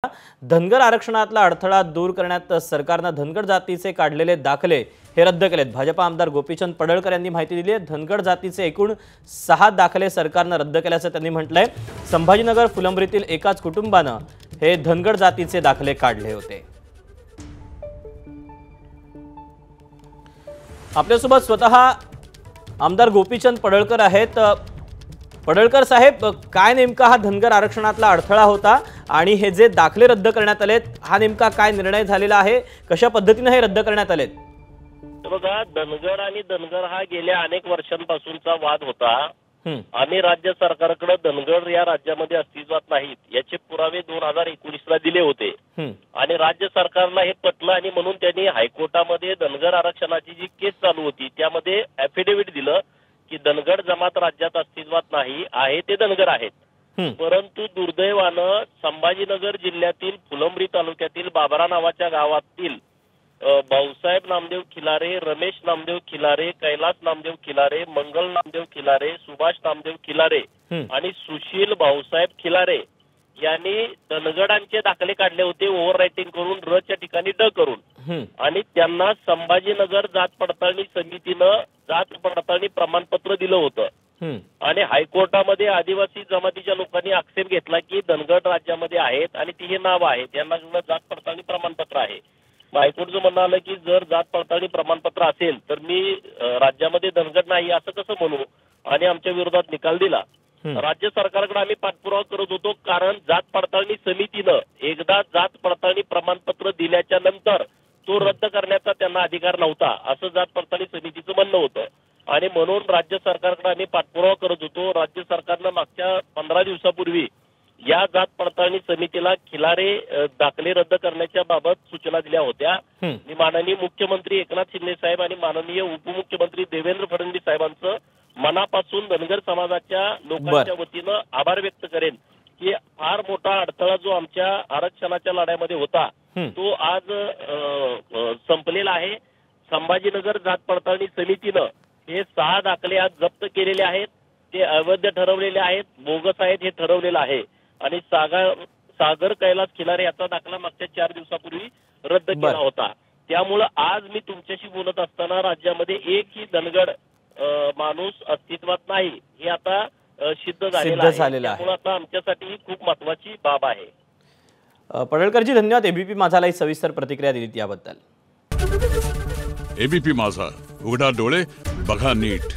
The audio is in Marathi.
धनगर आरक्षणातला अडथळा दूर करण्यात सरकारने धनगर जातीचे काढलेले दाखले हे रद्द केलेत। भाजपा आमदार गोपीचंद पडळकर यांनी माहिती दिली आहे। धनगर जातीचे एकूण 6 दाखले सरकारने रद्द केल्याचं त्यांनी म्हटलंय। संभाजीनगर फुलंब्रीतील एकाच कुटुंबाने हे धनगर जातीचे दाखले काढले होते। आपल्यासोबत स्वतः आमदार गोपीचंद पडळकर आहेत। पडळकर साहेब, काय नेमका हा धनगर आरक्षणातला अडथळा होता आणि हे जे दाखले रद्द करण्यात आलेत हा नेमका काय निर्णय झालेला आहे, कशा पद्धतीने हे रद्द करण्यात आलेत? बघा, धनगर आणि धनगर हा गेल्या अनेक वर्षांपासूनचा वाद होता आणि राज्य सरकारकडे धनगर या राज्यामध्ये अस्तित्वात नाहीत याचे पुरावे 2019 ला दिले होते आणि राज्य सरकारला हे पटलं आणि म्हणून त्यांनी हायकोर्टामध्ये धनगर आरक्षणाची जी केस चालू होती त्यामध्ये ऍफिडेव्हिट दिलं की धनगर जमात राज्यात अस्तित्वात नाही आहे, ते धनगर आहेत। परंतु दुर्दैवानं संभाजीनगर जिल्ह्यातील फुलंब्री तालुक्यातील बाबरा नावाच्या गावातील भाऊसाहेब नामदेव खिलारे, रमेश नामदेव खिलारे, कैलास नामदेव खिलारे, मंगल नामदेव खिलारे, सुभाष नामदेव खिलारे आणि सुशील भाऊसाहेब खिलारे यांनी धनगरांचे दाखले काढले होते ओव्हर रायटिंग करून, रच्या ठिकाणी ड करून, आणि त्यांना संभाजीनगर जात पडताळणी समितीनं जात पडताळणी प्रमाणपत्र दिलं होतं आणि हायकोर्टामध्ये आदिवासी जमातीच्या लोकांनी आक्षेप घेतला की धनगर राज्यामध्ये आहेत आणि ती हे नाव आहे, त्यांना जात पडताळणी प्रमाणपत्र आहे। हायकोर्टचं म्हणणं आलं की जर जात पडताळणी प्रमाणपत्र असेल तर मी राज्यामध्ये धनगर नाही असं कसं म्हणू, आणि आमच्या विरोधात निकाल दिला। राज्य सरकारकडे आम्ही पाठपुरावा करत होतो, कारण जात पडताळणी समितीनं एकदा जात पडताळणी प्रमाणपत्र दिल्याच्या नंतर तो रद्द करण्याचा त्यांना अधिकार नव्हता असं जात पडताळणी समितीचं म्हणणं होतं आणि म्हणून राज्य सरकारकडे आम्ही पाठपुरावा करत होतो। राज्य सरकारनं मागच्या 15 दिवसापूर्वी या जात पडताळणी समितीला खिलारे दाखले रद्द करण्याच्या बाबत सूचना दिल्या होत्या। मी माननीय मुख्यमंत्री एकनाथ शिंदे साहेब आणि माननीय उपमुख्यमंत्री देवेंद्र फडणवीस साहेबांचं मनापासून धनगर समाजाच्या लोकांच्या वतीनं आभार व्यक्त करेन की फार मोठा अडथळा जो आमच्या आरक्षणाच्या लढ्यामध्ये होता तो आज संपलेला आहे। संभाजीनगर जात पडताळणी समितीनं हे 6 दाखले आज जप्त केलेले आहेत, ते अवैध ठरवलेले आहेत, बोगस आहेत हे ठरवलेलं आहे आणि सागर कैलास खिलारे याचा दाखला मागच्या 4 दिवसापूर्वी रद्द केला होता। त्यामुळे आज मी तुमच्याशी बोलत असताना राज्यामध्ये एकही धनगर माणूस अस्तित्वात नाही हे आता सिद्ध झालेलं आहे। त्यामुळे आता आमच्यासाठी ही खूप महत्त्वाची बाब आहे। पडळकरजी धन्यवाद। एबीपी माझाला ही सविस्तर प्रतिक्रिया दिली त्याबद्दल। एबीपी माझा, उघडा डोळे बघा नीट।